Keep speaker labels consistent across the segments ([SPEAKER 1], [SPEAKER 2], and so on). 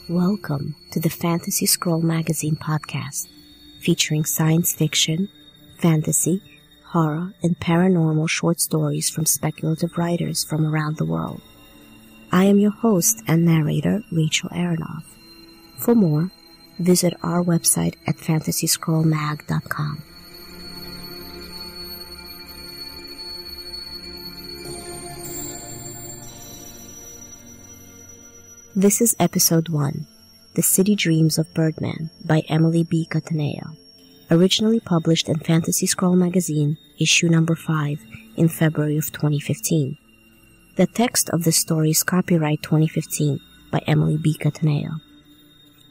[SPEAKER 1] Welcome to the Fantasy Scroll Magazine podcast, featuring science fiction, fantasy, horror, and paranormal short stories from speculative writers from around the world. I am your host and narrator, Rachel Aronov. For more, visit our website at fantasyscrollmag.com. This is Episode 1, The City Dreams of Birdman by Emily B. Cataneo, originally published in Fantasy Scroll Magazine, issue number 5, in February of 2015. The text of this story is copyright 2015 by Emily B. Cataneo.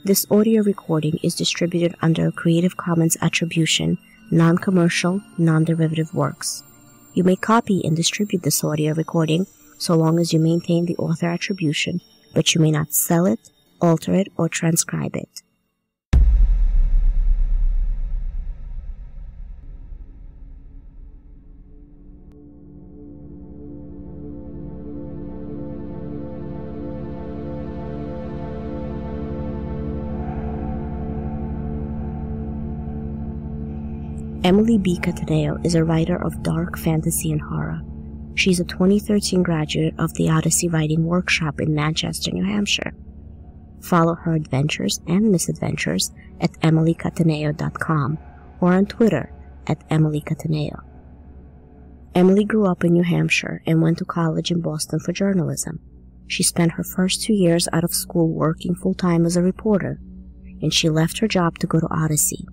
[SPEAKER 1] This audio recording is distributed under a Creative Commons Attribution, Non-Commercial, Non-Derivative Works. You may copy and distribute this audio recording so long as you maintain the author attribution, but you may not sell it, alter it, or transcribe it. Emily B. Cataneo is a writer of dark fantasy and horror. She's a 2013 graduate of the Odyssey Writing Workshop in Manchester, New Hampshire. Follow her adventures and misadventures at emilycataneo.com or on Twitter at Emily Cataneo. Emily grew up in New Hampshire and went to college in Boston for journalism. She spent her first 2 years out of school working full-time as a reporter, and she left her job to go to Odyssey.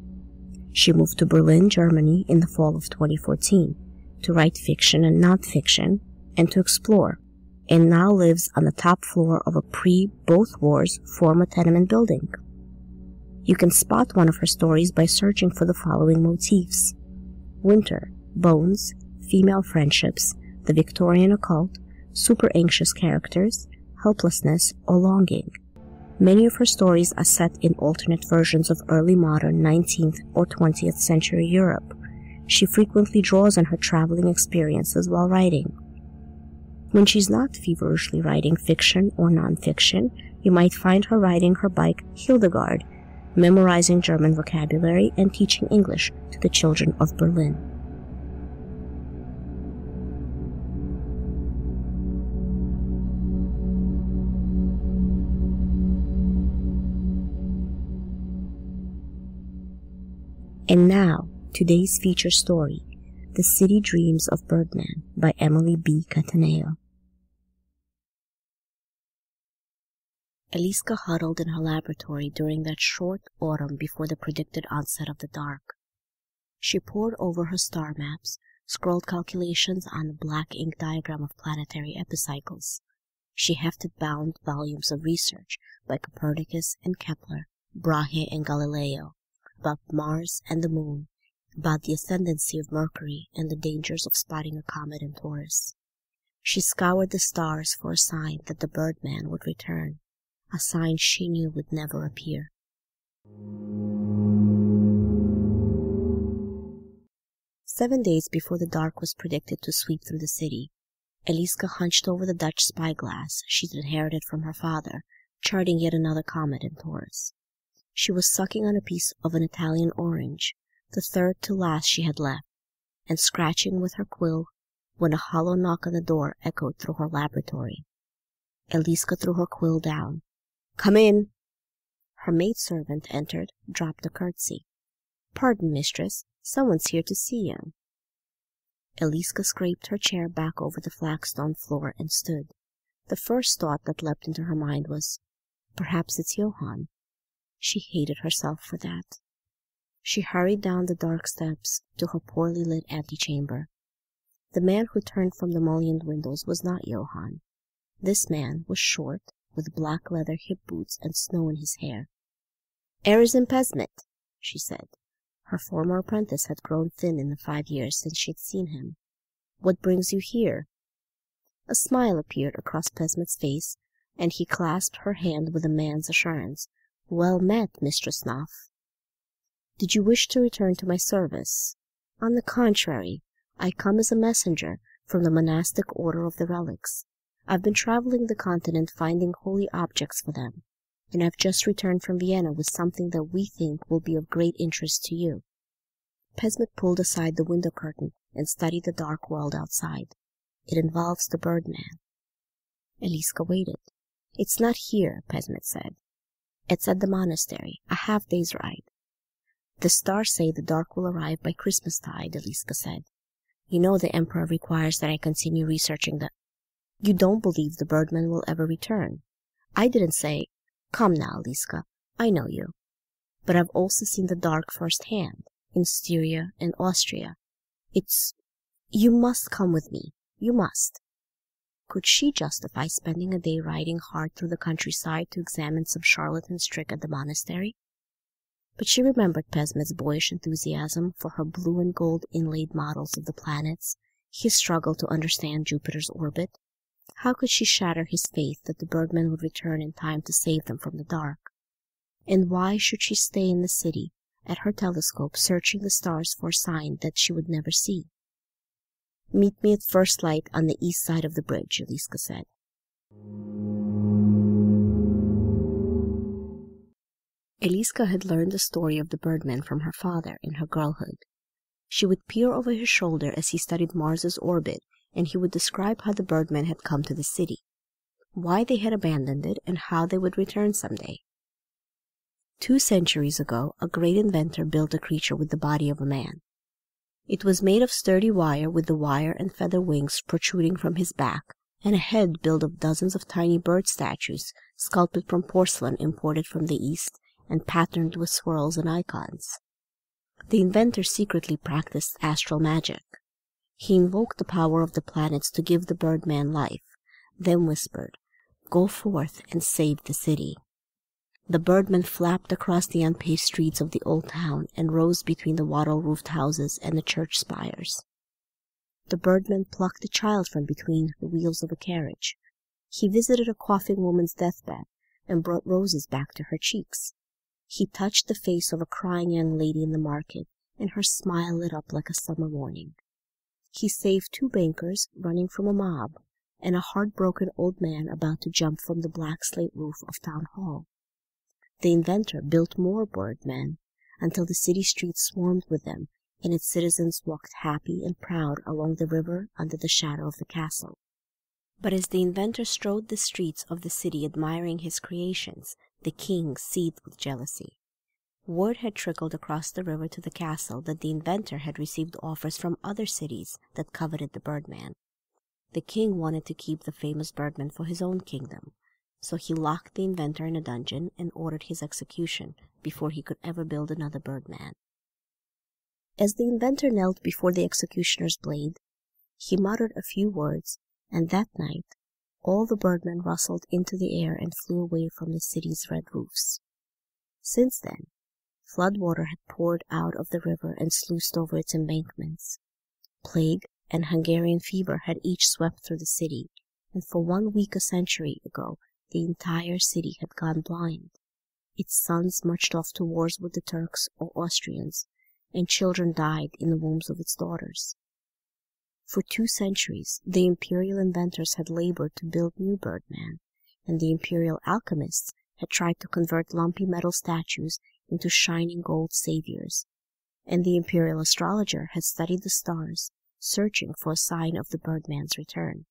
[SPEAKER 1] She moved to Berlin, Germany in the fall of 2014 to write fiction and non-fiction and to explore, and now lives on the top floor of a pre-both wars former tenement building. You can spot one of her stories by searching for the following motifs: winter, bones, female friendships, the Victorian occult, super anxious characters, helplessness, or longing. Many of her stories are set in alternate versions of early modern 19th or 20th century Europe. She frequently draws on her traveling experiences while writing. When she's not feverishly writing fiction or non-fiction, you might find her riding her bike Hildegard, memorizing German vocabulary and teaching English to the children of Berlin. And now, today's feature story, The City Dreams of Birdman by Emily B. Cataneo. Eliska huddled in her laboratory during that short autumn before the predicted onset of the dark. She pored over her star maps, scrolled calculations on the black ink diagram of planetary epicycles. She hefted bound volumes of research by Copernicus and Kepler, Brahe and Galileo, about Mars and the Moon, about the ascendancy of Mercury and the dangers of spotting a comet in Taurus. She scoured the stars for a sign that the Birdman would return, a sign she knew would never appear. "7 days before the dark was predicted to sweep through the city, Eliska hunched over the Dutch spyglass she'd inherited from her father, charting yet another comet in Taurus. She was sucking on a piece of an Italian orange, the third to last she had left, and scratching with her quill when a hollow knock on the door echoed through her laboratory. Eliska threw her quill down. "Come in!" Her maidservant entered, dropped a curtsy. "Pardon, mistress, someone's here to see you." Eliska scraped her chair back over the flagstone floor and stood. The first thought that leapt into her mind was, perhaps it's Johann. She hated herself for that. She hurried down the dark steps to her poorly lit antechamber. The man who turned from the mullioned windows was not Johann. This man was short, with black leather hip boots and snow in his hair. "Er's in Pesmet," she said. Her former apprentice had grown thin in the 5 years since she'd seen him. "What brings you here?" A smile appeared across Pesmet's face, and he clasped her hand with a man's assurance. "Well met, Mistress Knopf." "Did you wish to return to my service?" "On the contrary, I come as a messenger from the monastic order of the relics. I've been traveling the continent finding holy objects for them. and I've just returned from Vienna with something that we think will be of great interest to you." Pesmet pulled aside the window curtain and studied the dark world outside. "It involves the Birdman." Eliska waited. "It's not here," Pesmet said. "It's at the monastery, a half-day's ride." "The stars say the dark will arrive by Christmastide," Eliska said. "You know the Emperor requires that I continue researching the—" "You don't believe the Birdman will ever return?" "I didn't say—" "Come now, Eliska, I know you. But I've also seen the dark firsthand, in Styria and Austria. You must come with me. You must." Could she justify spending a day riding hard through the countryside to examine some charlatan's trick at the monastery? But she remembered Pesmet's boyish enthusiasm for her blue and gold inlaid models of the planets, his struggle to understand Jupiter's orbit. How could she shatter his faith that the Birdman would return in time to save them from the dark? And why should she stay in the city, at her telescope, searching the stars for a sign that she would never see? "Meet me at first light on the east side of the bridge," Eliska said. Eliska had learned the story of the Birdman from her father in her girlhood. She would peer over his shoulder as he studied Mars's orbit, and he would describe how the Birdman had come to the city, why they had abandoned it, and how they would return someday. 2 centuries ago, a great inventor built a creature with the body of a man. It was made of sturdy wire, with the wire and feather wings protruding from his back, and a head built of dozens of tiny bird statues, sculpted from porcelain imported from the East, and patterned with swirls and icons. The inventor secretly practiced astral magic. He invoked the power of the planets to give the Birdman life, then whispered, "Go forth and save the city." The Birdman flapped across the unpaved streets of the old town and rose between the wattle-roofed houses and the church spires. The Birdman plucked a child from between the wheels of a carriage. He visited a coughing woman's deathbed and brought roses back to her cheeks. He touched the face of a crying young lady in the market, and her smile lit up like a summer morning. He saved 2 bankers running from a mob, and a heartbroken old man about to jump from the black slate roof of Town Hall. The inventor built more Birdmen, until the city streets swarmed with them, and its citizens walked happy and proud along the river under the shadow of the castle. But as the inventor strode the streets of the city admiring his creations, the king seethed with jealousy. Word had trickled across the river to the castle that the inventor had received offers from other cities that coveted the Birdman. The king wanted to keep the famous Birdman for his own kingdom, so he locked the inventor in a dungeon and ordered his execution before he could ever build another Birdman. As the inventor knelt before the executioner's blade, he muttered a few words, and that night all the Birdmen rustled into the air and flew away from the city's red roofs. Since then, flood water had poured out of the river and sluiced over its embankments. Plague and Hungarian fever had each swept through the city, and for 1 week a century ago the entire city had gone blind. Its sons marched off to wars with the Turks or Austrians, and children died in the wombs of its daughters. For 2 centuries the imperial inventors had labored to build new Birdmen, and the imperial alchemists had tried to convert lumpy metal statues into shining gold saviors, and the imperial astrologer had studied the stars, searching for a sign of the Birdman's return.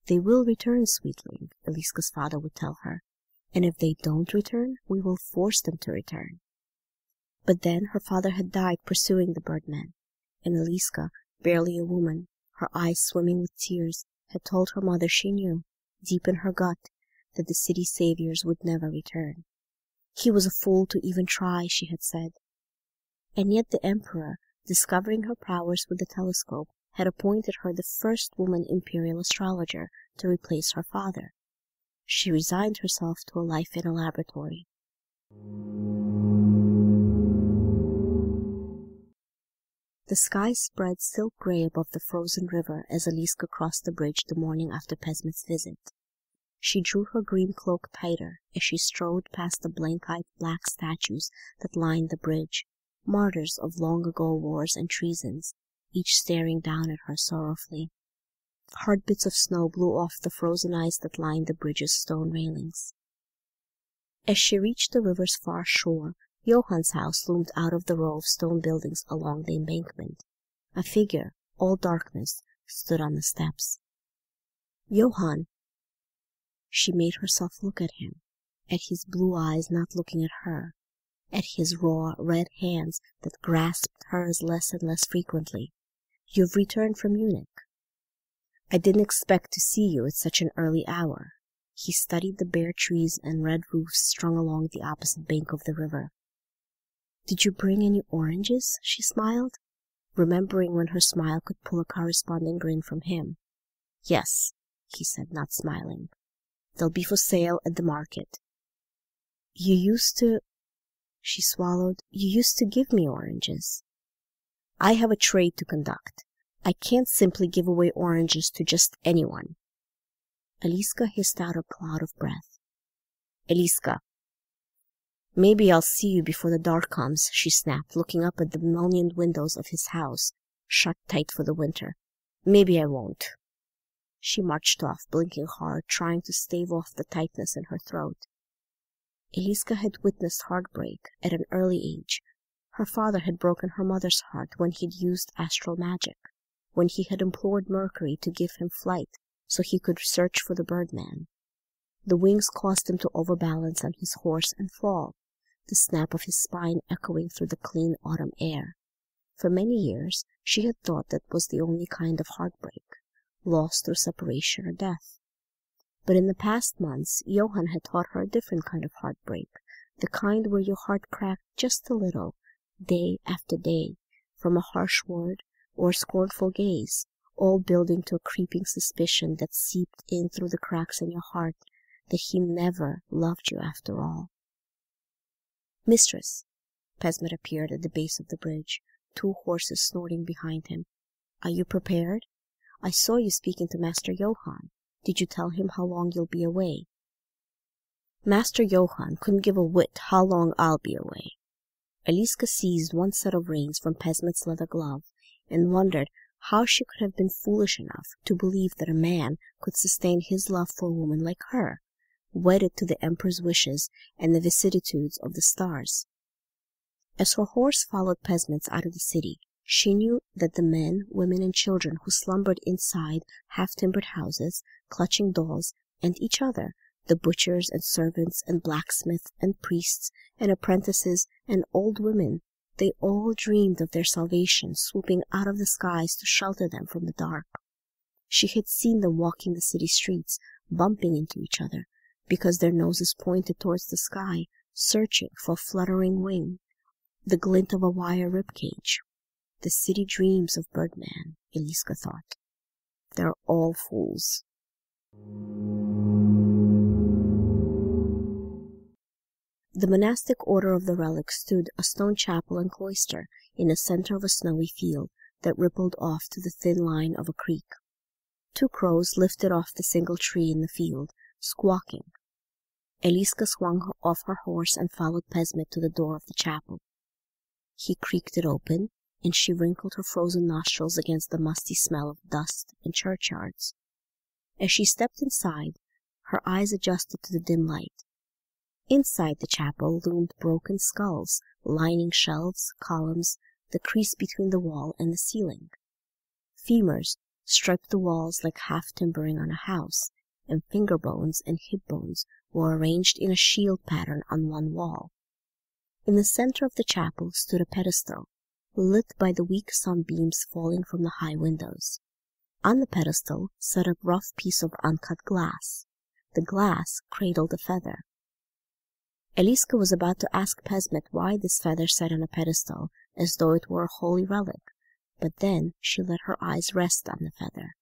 [SPEAKER 1] "They will return, sweetling," Eliska's father would tell her, "and if they don't return, we will force them to return." But then her father had died pursuing the Birdman, and Eliska, barely a woman, her eyes swimming with tears, had told her mother she knew, deep in her gut, that the city saviors would never return. He was a fool to even try, she had said. And yet the emperor, discovering her prowess with the telescope, had appointed her the first woman imperial astrologer to replace her father. She resigned herself to a life in a laboratory. The sky spread silk gray above the frozen river as Eliska crossed the bridge the morning after Pesmet's visit. She drew her green cloak tighter as she strode past the blank-eyed black statues that lined the bridge, martyrs of long-ago wars and treasons, each staring down at her sorrowfully. Hard bits of snow blew off the frozen ice that lined the bridge's stone railings. As she reached the river's far shore, Johann's house loomed out of the row of stone buildings along the embankment. A figure, all darkness, stood on the steps. "Johann!" She made herself look at him, at his blue eyes not looking at her, at his raw, red hands that grasped hers less and less frequently. "You've returned from Munich." "I didn't expect to see you at such an early hour." He studied the bare trees and red roofs strung along the opposite bank of the river. "Did you bring any oranges?" she smiled, remembering when her smile could pull a corresponding grin from him. "Yes," he said, not smiling. "They'll be for sale at the market." "You used to—" she swallowed. "You used to give me oranges." "I have a trade to conduct. I can't simply give away oranges to just anyone." Eliska hissed out a cloud of breath. "Eliska!" "Maybe I'll see you before the dark comes," she snapped, looking up at the mullioned windows of his house, shut tight for the winter. "Maybe I won't." She marched off, blinking hard, trying to stave off the tightness in her throat. Eliska had witnessed heartbreak at an early age. Her father had broken her mother's heart when he'd used astral magic, when he had implored Mercury to give him flight so he could search for the Birdman. The wings caused him to overbalance on his horse and fall, the snap of his spine echoing through the clean autumn air. For many years she had thought that was the only kind of heartbreak, loss through separation or death. But in the past months Johann had taught her a different kind of heartbreak, the kind where your heart cracked just a little, day after day, from a harsh word or a scornful gaze, all building to a creeping suspicion that seeped in through the cracks in your heart that he never loved you after all. "Mistress," Pesmet appeared at the base of the bridge, 2 horses snorting behind him. "Are you prepared? I saw you speaking to Master Johann. Did you tell him how long you'll be away?" "Master Johann couldn't give a whit how long I'll be away." Eliska seized one set of reins from Pesmet's leather glove and wondered how she could have been foolish enough to believe that a man could sustain his love for a woman like her, wedded to the Emperor's wishes and the vicissitudes of the stars. As her horse followed Pesmet's out of the city, she knew that the men, women, and children who slumbered inside half-timbered houses, clutching dolls, and each other, the butchers and servants and blacksmiths and priests and apprentices and old women, they all dreamed of their salvation swooping out of the skies to shelter them from the dark. She had seen them walking the city streets, bumping into each other, because their noses pointed towards the sky, searching for a fluttering wing, the glint of a wire ribcage. The city dreams of Birdman, Eliska thought. They're all fools. The monastic order of the Relic stood a stone chapel and cloister in the center of a snowy field that rippled off to the thin line of a creek. 2 crows lifted off the single tree in the field, squawking. Eliska swung off her horse and followed Pesmet to the door of the chapel. He creaked it open, and she wrinkled her frozen nostrils against the musty smell of dust and churchyards. As she stepped inside, her eyes adjusted to the dim light. Inside the chapel loomed broken skulls, lining shelves, columns, the crease between the wall and the ceiling. Femurs striped the walls like half-timbering on a house, and finger bones and hip bones were arranged in a shield pattern on one wall. In the center of the chapel stood a pedestal, lit by the weak sunbeams falling from the high windows. On the pedestal sat a rough piece of uncut glass. The glass cradled a feather. Eliska was about to ask Pesmet why this feather sat on a pedestal as though it were a holy relic, but then she let her eyes rest on the feather,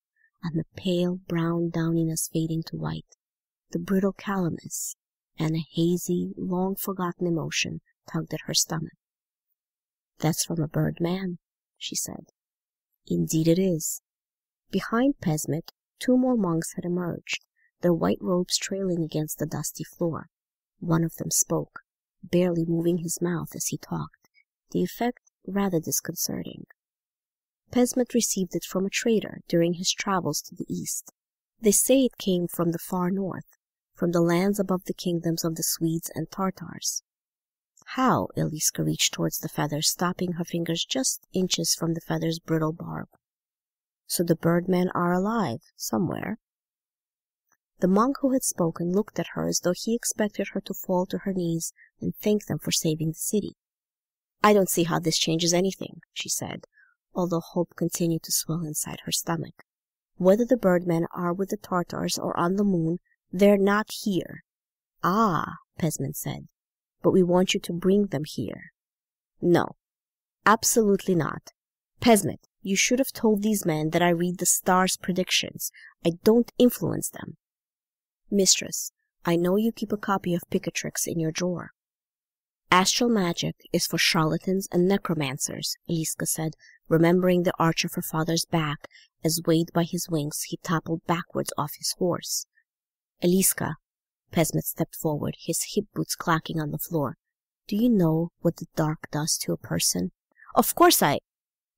[SPEAKER 1] on the pale brown downiness fading to white, the brittle calamus, and a hazy, long-forgotten emotion tugged at her stomach. "That's from a Birdman," she said. "Indeed it is." Behind Pesmet, 2 more monks had emerged, their white robes trailing against the dusty floor. One of them spoke, barely moving his mouth as he talked, the effect rather disconcerting. Pesmet received it from a trader during his travels to the east. They say it came from the far north, from the lands above the kingdoms of the Swedes and Tartars. How? Eliska reached towards the feather, stopping her fingers just inches from the feather's brittle barb. So the birdmen are alive, somewhere. The monk who had spoken looked at her as though he expected her to fall to her knees and thank them for saving the city. "I don't see how this changes anything," she said, although hope continued to swell inside her stomach. "Whether the birdmen are with the Tartars or on the moon, they're not here." "Ah," Pesman said, "but we want you to bring them here." "No, absolutely not. Pesmet, you should have told these men that I read the stars' predictions. I don't influence them." "Mistress, I know you keep a copy of Picatrix in your drawer." "Astral magic is for charlatans and necromancers," Eliska said, remembering the arch of her father's back as, weighed by his wings, he toppled backwards off his horse. "Eliska," Pesmet stepped forward, his hip boots clacking on the floor, "do you know what the dark does to a person?" "Of course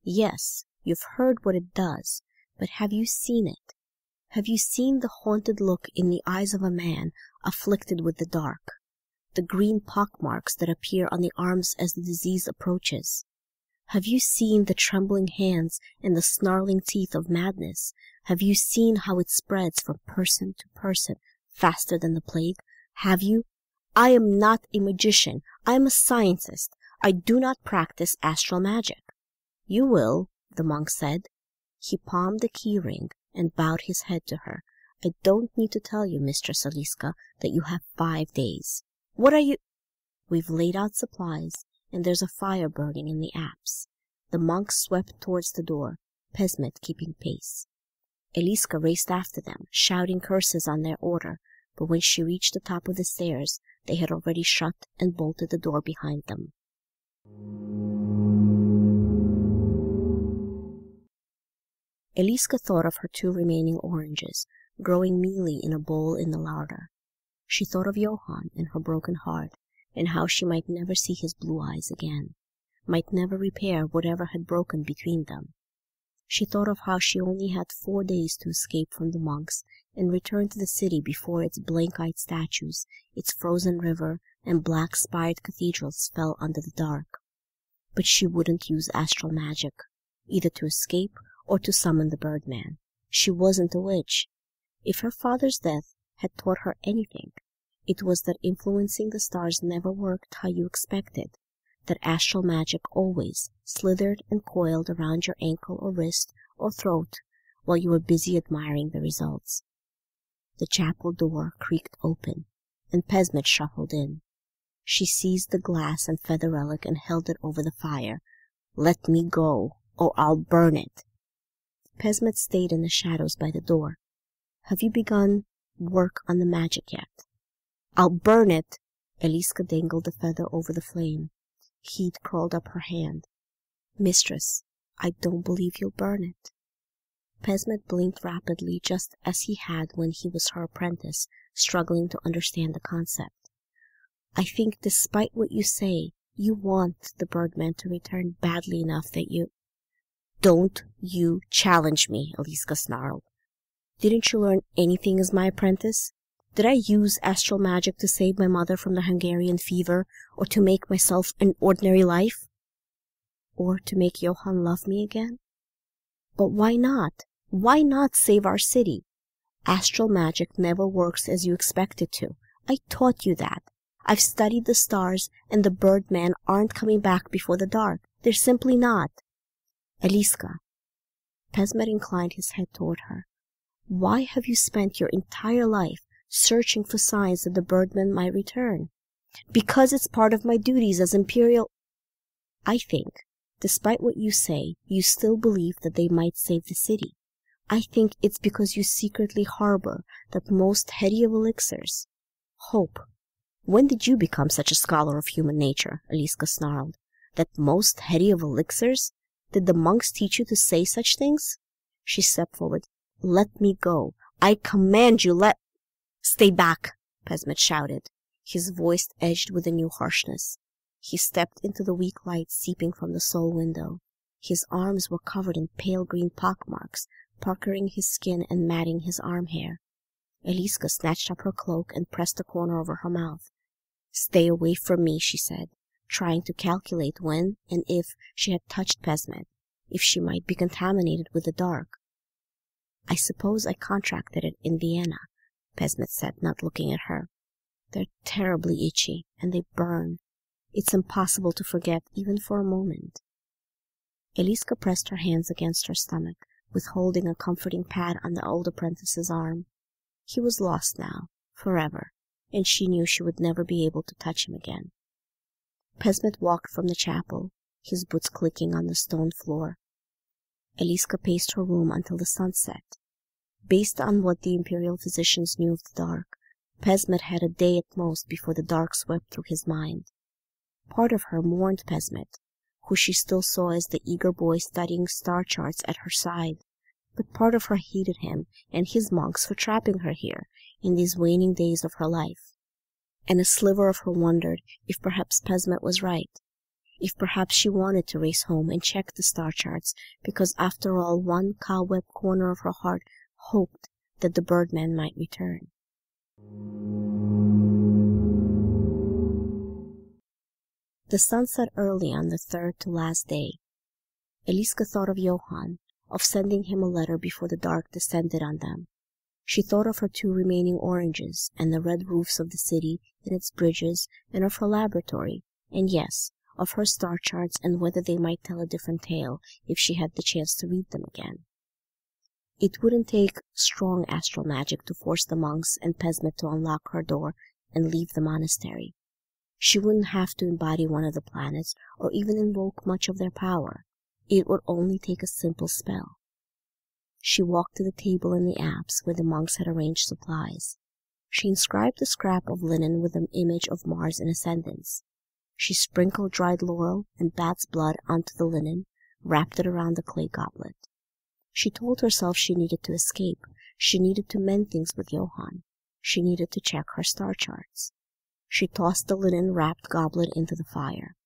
[SPEAKER 1] Yes, you've heard what it does, but have you seen it? Have you seen the haunted look in the eyes of a man afflicted with the dark? The green pockmarks that appear on the arms as the disease approaches? Have you seen the trembling hands and the snarling teeth of madness? Have you seen how it spreads from person to person faster than the plague? Have you? I am not a magician. I am a scientist. I do not practice astral magic." "You will," the monk said. He palmed the key ring and bowed his head to her. "I don't need to tell you, Mistress Eliska, that you have 5 days. What are you—" "We've laid out supplies, and there's a fire burning in the apse." The monk swept towards the door, Pesmet keeping pace. Eliska raced after them, shouting curses on their order, but when she reached the top of the stairs, they had already shut and bolted the door behind them. Eliska thought of her 2 remaining oranges, growing mealy in a bowl in the larder. She thought of Johann and her broken heart, and how she might never see his blue eyes again, might never repair whatever had broken between them. She thought of how she only had 4 days to escape from the monks and return to the city before its blank-eyed statues, its frozen river, and black-spired cathedrals fell under the dark. But she wouldn't use astral magic, either to escape or to summon the birdman. She wasn't a witch. If her father's death had taught her anything, it was that influencing the stars never worked how you expected, that astral magic always slithered and coiled around your ankle or wrist or throat while you were busy admiring the results. The chapel door creaked open, and Pesmet shuffled in. She seized the glass and feather relic and held it over the fire. "Let me go, or I'll burn it." Pesmet stayed in the shadows by the door. "Have you begun work on the magic yet?" "I'll burn it." Eliska dangled the feather over the flame. Heat crawled up her hand. "Mistress, I don't believe you'll burn it." Pesmet blinked rapidly, just as he had when he was her apprentice, struggling to understand the concept. "I think, despite what you say, you want the birdman to return badly enough that you—" "Don't you challenge me," Eliska snarled. "Didn't you learn anything as my apprentice? Did I use astral magic to save my mother from the Hungarian fever, or to make myself an ordinary life? Or to make Johann love me again? But why not? Why not save our city? Astral magic never works as you expect it to. I taught you that. I've studied the stars, and the birdmen aren't coming back before the dark. They're simply not." "Eliska." Pesmet inclined his head toward her. "Why have you spent your entire life searching for signs that the birdmen might return?" "Because it's part of my duties as Imperial—" "I think, despite what you say, you still believe that they might save the city. I think it's because you secretly harbor that most heady of elixirs. Hope. When did you become such a scholar of human nature?" Eliska snarled. "That most heady of elixirs? Did the monks teach you to say such things?" She stepped forward. "Let me go. I command you, "Stay back," Pesmet shouted, his voice edged with a new harshness. He stepped into the weak light seeping from the sole window. His arms were covered in pale green pockmarks, puckering his skin and matting his arm hair. Eliska snatched up her cloak and pressed the corner over her mouth. "Stay away from me," she said, trying to calculate when and if she had touched Pesmet, if she might be contaminated with the dark. "I suppose I contracted it in Vienna," Pesmet said, not looking at her. "They're terribly itchy, and they burn. It's impossible to forget, even for a moment." Eliska pressed her hands against her stomach, withholding a comforting pat on the old apprentice's arm. He was lost now, forever, and she knew she would never be able to touch him again. Pesmet walked from the chapel, his boots clicking on the stone floor. Eliska paced her room until the sun set. Based on what the imperial physicians knew of the dark, Pesmet had a day at most before the dark swept through his mind. Part of her mourned Pesmet, who she still saw as the eager boy studying star charts at her side, but part of her hated him and his monks for trapping her here in these waning days of her life. And a sliver of her wondered if perhaps Pesmet was right, if perhaps she wanted to race home and check the star charts because after all one cobweb corner of her heart hoped that the birdman might return. The sun set early on the third to last day. Eliska thought of Johann, of sending him a letter before the dark descended on them. She thought of her 2 remaining oranges, and the red roofs of the city and its bridges, and of her laboratory, and yes, of her star charts and whether they might tell a different tale if she had the chance to read them again. It wouldn't take strong astral magic to force the monks and Pesmet to unlock her door and leave the monastery. She wouldn't have to embody one of the planets or even invoke much of their power. It would only take a simple spell. She walked to the table in the apse where the monks had arranged supplies. She inscribed the scrap of linen with the image of Mars in ascendance. She sprinkled dried laurel and bat's blood onto the linen, wrapped it around the clay goblet. She told herself she needed to escape. She needed to mend things with Johann. She needed to check her star charts. She tossed the linen-wrapped goblet into the fire.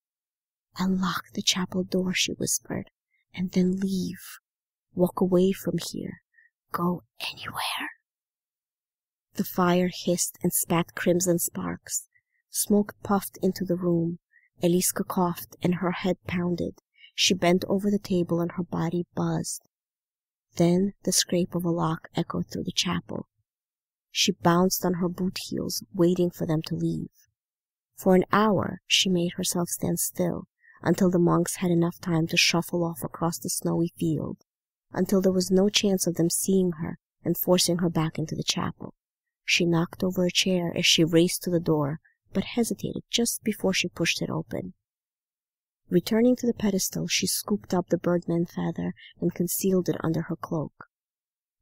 [SPEAKER 1] "Unlock the chapel door," she whispered, "and then leave. Walk away from here. Go anywhere." The fire hissed and spat crimson sparks. Smoke puffed into the room. Eliska coughed and her head pounded. She bent over the table and her body buzzed. Then the scrape of a lock echoed through the chapel. She bounced on her boot heels, waiting for them to leave. For an hour she made herself stand still, until the monks had enough time to shuffle off across the snowy field, until there was no chance of them seeing her and forcing her back into the chapel. She knocked over a chair as she raced to the door, but hesitated just before she pushed it open. Returning to the pedestal, she scooped up the birdman feather and concealed it under her cloak.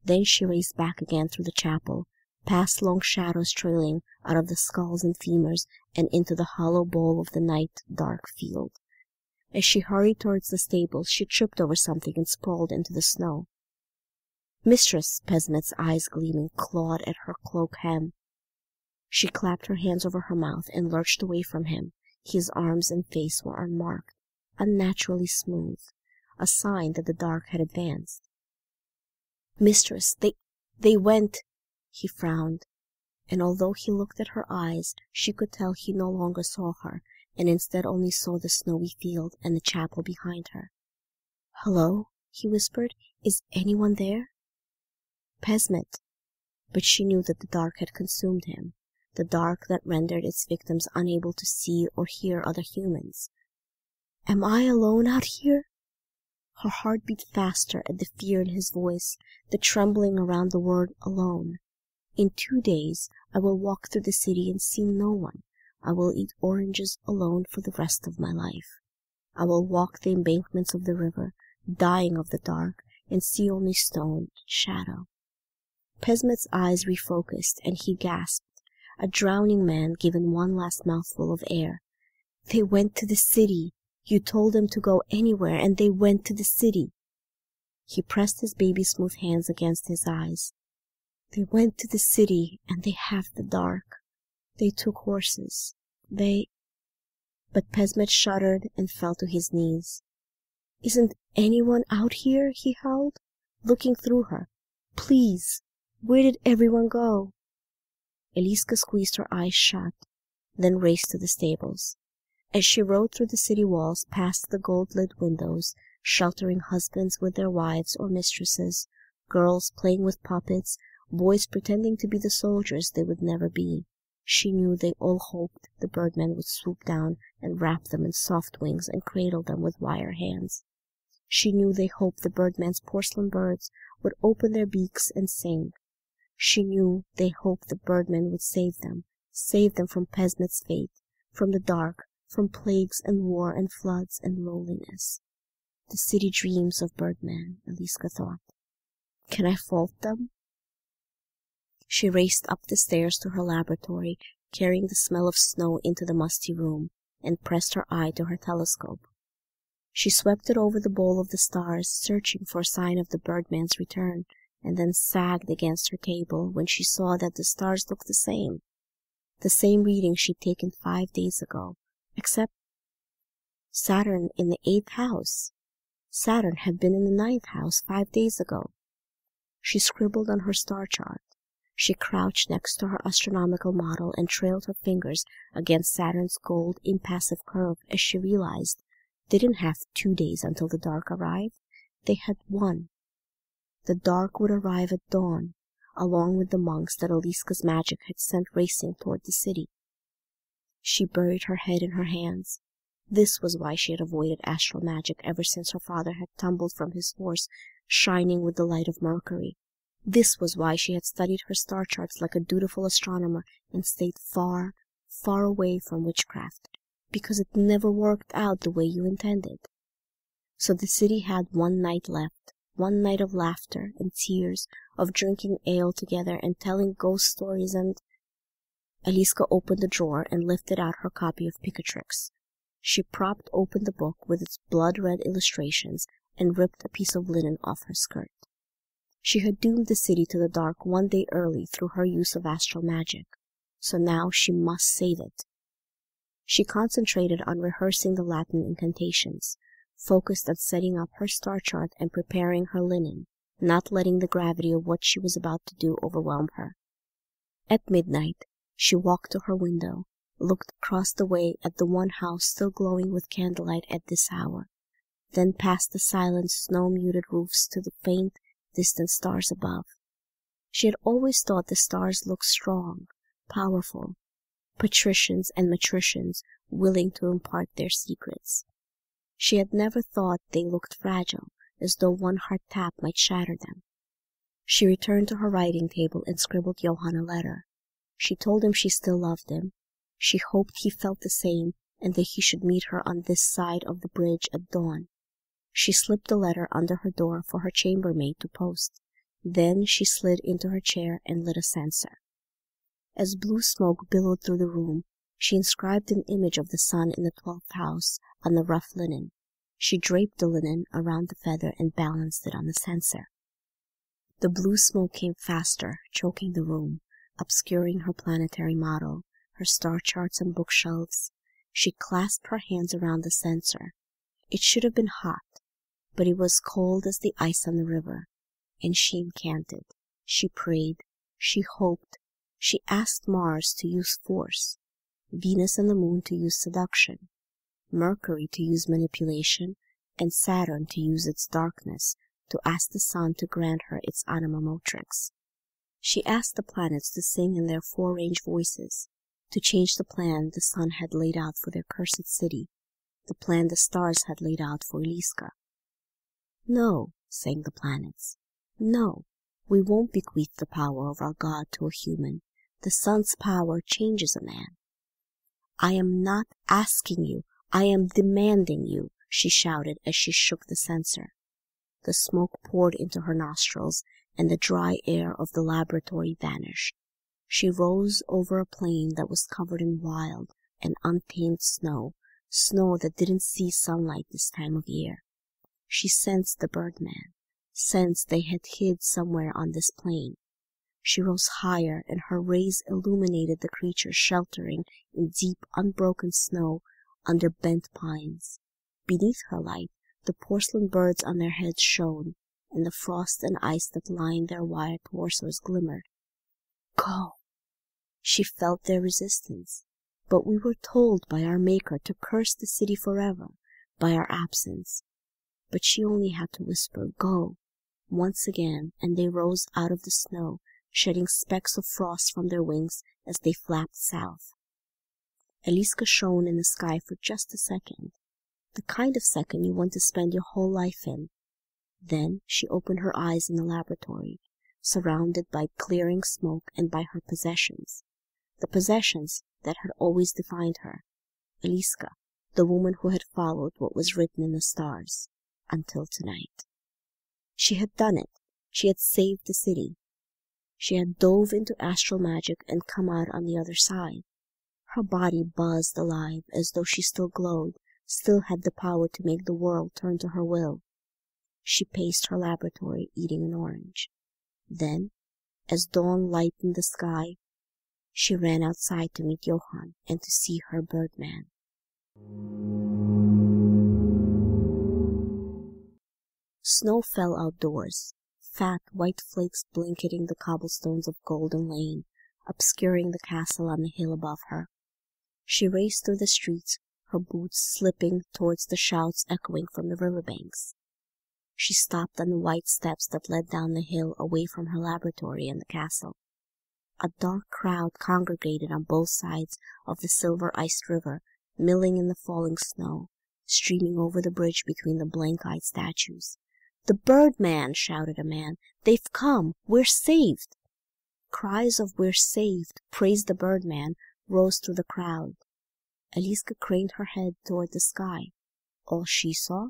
[SPEAKER 1] Then she raced back again through the chapel, past long shadows trailing out of the skulls and femurs, and into the hollow bowl of the night dark field. As she hurried towards the stables, she tripped over something and sprawled into the snow. "Mistress!" Pesmet's eyes gleaming, clawed at her cloak hem. She clapped her hands over her mouth and lurched away from him. His arms and face were unmarked, unnaturally smooth, a sign that the dark had advanced. "Mistress, they went—" He frowned, and although he looked at her eyes, she could tell he no longer saw her, and instead only saw the snowy field and the chapel behind her. "Hello?" he whispered. "Is anyone there?" Pesmet. But she knew that the dark had consumed him, the dark that rendered its victims unable to see or hear other humans. "Am I alone out here?" Her heart beat faster at the fear in his voice, the trembling around the word alone. "In 2 days I will walk through the city and see no one. I will eat oranges alone for the rest of my life. I will walk the embankments of the river, dying of the dark, and see only stone and shadow." Pesmet's eyes refocused, and he gasped, a drowning man given one last mouthful of air. "They went to the city. You told them to go anywhere, and they went to the city." He pressed his baby-smooth hands against his eyes. "They went to the city, and they have the dark. They took horses. They—" But Pesmet shuddered and fell to his knees. "Isn't anyone out here?" he howled, looking through her. "Please, where did everyone go?" Eliska squeezed her eyes shut, then raced to the stables. As she rode through the city walls, past the gold-lit windows, sheltering husbands with their wives or mistresses, girls playing with puppets, boys pretending to be the soldiers they would never be, she knew they all hoped the birdman would swoop down and wrap them in soft wings and cradle them with wire hands. She knew they hoped the birdman's porcelain birds would open their beaks and sing. She knew they hoped the birdman would save them from Pesmet's fate, from the dark, from plagues and war and floods and loneliness. The city dreams of birdman, Eliska thought. Can I fault them? She raced up the stairs to her laboratory, carrying the smell of snow into the musty room, and pressed her eye to her telescope. She swept it over the bowl of the stars, searching for a sign of the birdman's return, and then sagged against her table when she saw that the stars looked the same reading she'd taken 5 days ago, except Saturn in the 8th house. Saturn had been in the 9th house 5 days ago. She scribbled on her star chart. She crouched next to her astronomical model and trailed her fingers against Saturn's gold, impassive curve as she realized they didn't have 2 days until the dark arrived. They had 1. The dark would arrive at dawn, along with the monks that Eliska's magic had sent racing toward the city. She buried her head in her hands. This was why she had avoided astral magic ever since her father had tumbled from his horse, shining with the light of Mercury. This was why she had studied her star charts like a dutiful astronomer and stayed far, far away from witchcraft, because it never worked out the way you intended. So the city had 1 night left, 1 night of laughter and tears, of drinking ale together and telling ghost stories and— Eliska opened the drawer and lifted out her copy of Picatrix. She propped open the book with its blood-red illustrations and ripped a piece of linen off her skirt. She had doomed the city to the dark 1 day early through her use of astral magic, so now she must save it. She concentrated on rehearsing the Latin incantations, focused on setting up her star chart and preparing her linen, not letting the gravity of what she was about to do overwhelm her. At midnight, she walked to her window, looked across the way at the one house still glowing with candlelight at this hour, then past the silent, snow-muted roofs to the faint, distant stars above. She had always thought the stars looked strong, powerful, patricians and matricians willing to impart their secrets. She had never thought they looked fragile, as though one hard tap might shatter them. She returned to her writing table and scribbled Johann a letter. She told him she still loved him. She hoped he felt the same, and that he should meet her on this side of the bridge at dawn. She slipped the letter under her door for her chambermaid to post. Then she slid into her chair and lit a censer. As blue smoke billowed through the room, she inscribed an image of the sun in the 12th house on the rough linen. She draped the linen around the feather and balanced it on the censer. The blue smoke came faster, choking the room, obscuring her planetary model, her star charts and bookshelves. She clasped her hands around the censer. It should have been hot, but it was cold as the ice on the river, and she incanted, she prayed, she hoped, she asked Mars to use force, Venus and the moon to use seduction, Mercury to use manipulation, and Saturn to use its darkness to ask the sun to grant her its anima motrix. She asked the planets to sing in their 4-range voices, to change the plan the sun had laid out for their cursed city, the plan the stars had laid out for Eliska. No, sang the planets. No, we won't bequeath the power of our God to a human. The sun's power changes a man. I am not asking you, I am demanding you, she shouted as she shook the censer. The smoke poured into her nostrils, and the dry air of the laboratory vanished. She rose over a plain that was covered in wild and untamed snow, snow that didn't see sunlight this time of year. She sensed the birdman, sensed they had hid somewhere on this plain. She rose higher, and her rays illuminated the creature sheltering in deep, unbroken snow under bent pines. Beneath her light, the porcelain birds on their heads shone, and the frost and ice that lined their wire torsos glimmered. Go! She felt their resistance, but we were told by our Maker to curse the city forever by our absence. But she only had to whisper, "Go," once again, and they rose out of the snow, shedding specks of frost from their wings as they flapped south. Eliska shone in the sky for just a second, the kind of second you want to spend your whole life in. Then she opened her eyes in the laboratory, surrounded by clearing smoke and by her possessions, the possessions that had always defined her, Eliska, the woman who had followed what was written in the stars, until tonight. She had done it. She had saved the city. She had dove into astral magic and come out on the other side. Her body buzzed alive as though she still glowed, still had the power to make the world turn to her will. She paced her laboratory, eating an orange. Then, as dawn lightened the sky, she ran outside to meet Johann and to see her Birdman. Snow fell outdoors, fat white flakes blanketing the cobblestones of Golden Lane, obscuring the castle on the hill above her. She raced through the streets, her boots slipping towards the shouts echoing from the riverbanks. She stopped on the white steps that led down the hill away from her laboratory and the castle. A dark crowd congregated on both sides of the silver-iced river, milling in the falling snow, streaming over the bridge between the blank-eyed statues. "The Birdman!" shouted a man. "They've come! We're saved!" Cries of "We're saved! Praise the Birdman!" rose through the crowd. Eliska craned her head toward the sky. All she saw?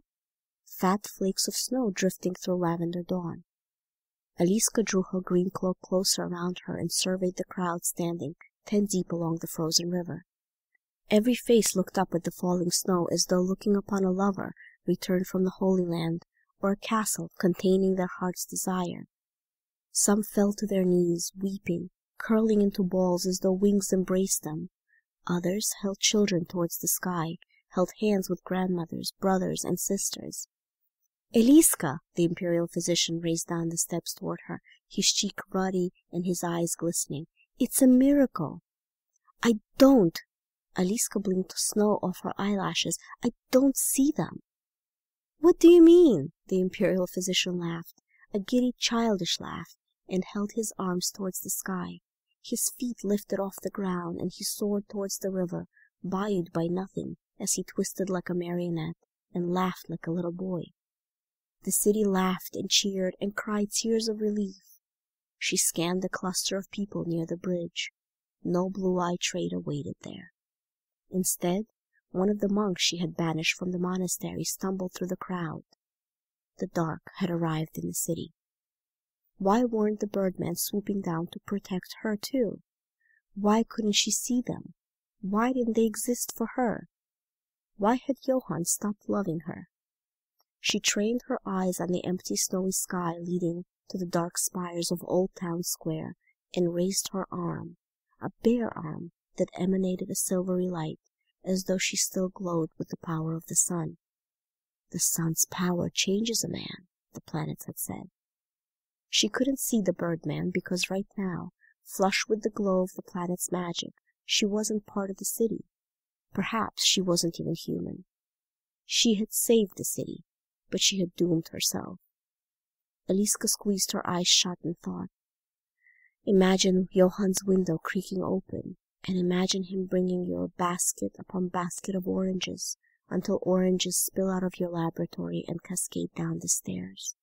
[SPEAKER 1] Fat flakes of snow drifting through lavender dawn. Eliska drew her green cloak closer around her and surveyed the crowd standing 10 deep along the frozen river. Every face looked up at the falling snow as though looking upon a lover returned from the Holy Land, or a castle containing their heart's desire. Some fell to their knees, weeping, curling into balls as though wings embraced them. Others held children towards the sky, held hands with grandmothers, brothers, and sisters. "Eliska!" The imperial physician raced down the steps toward her, his cheek ruddy and his eyes glistening. "It's a miracle!" "I don't!" Eliska blinked snow off her eyelashes. "I don't see them." "What do you mean?" The imperial physician laughed, a giddy, childish laugh, and held his arms towards the sky. His feet lifted off the ground, and he soared towards the river, buoyed by nothing, as he twisted like a marionette and laughed like a little boy. The city laughed and cheered and cried tears of relief. She scanned the cluster of people near the bridge. No blue-eyed trader waited there. Instead, one of the monks she had banished from the monastery stumbled through the crowd. The dark had arrived in the city. Why weren't the Birdmen swooping down to protect her too? Why couldn't she see them? Why didn't they exist for her? Why had Johann stopped loving her? She trained her eyes on the empty snowy sky leading to the dark spires of Old Town Square, and raised her arm, a bare arm that emanated a silvery light, as though she still glowed with the power of the sun. "The sun's power changes a man," the planets had said. She couldn't see the Birdman because right now, flush with the glow of the planet's magic, she wasn't part of the city. Perhaps she wasn't even human. She had saved the city, but she had doomed herself. Eliska squeezed her eyes shut and thought. Imagine Johann's window creaking open, and imagine him bringing you basket upon basket of oranges, until oranges spill out of your laboratory and cascade down the stairs.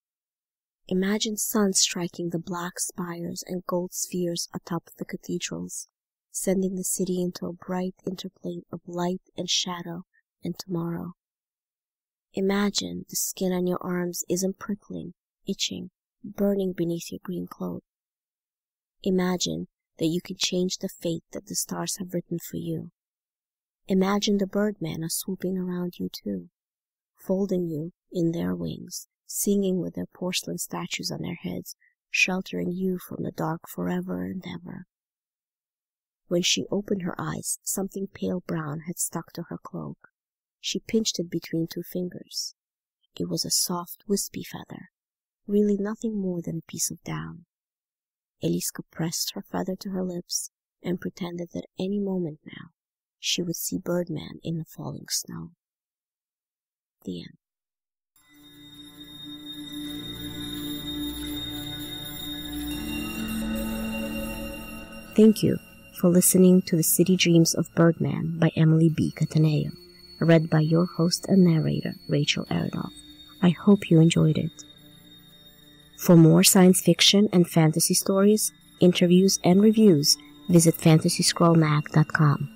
[SPEAKER 1] Imagine sun striking the black spires and gold spheres atop the cathedrals, sending the city into a bright interplay of light and shadow and tomorrow. Imagine the skin on your arms isn't prickling, itching, burning beneath your green cloak. Imagine that you can change the fate that the stars have written for you. Imagine the Birdmen are swooping around you too, folding you in their wings, singing with their porcelain statues on their heads, sheltering you from the dark forever and ever. When she opened her eyes, something pale brown had stuck to her cloak. She pinched it between 2 fingers. It was a soft, wispy feather, really nothing more than a piece of down. Eliska pressed her feather to her lips and pretended that any moment now she would see Birdman in the falling snow. The end. Thank you for listening to The City Dreams of Birdman by Emily B. Cataneo, read by your host and narrator, Rachel Aronov. I hope you enjoyed it. For more science fiction and fantasy stories, interviews, and reviews, visit fantasyscrollmag.com.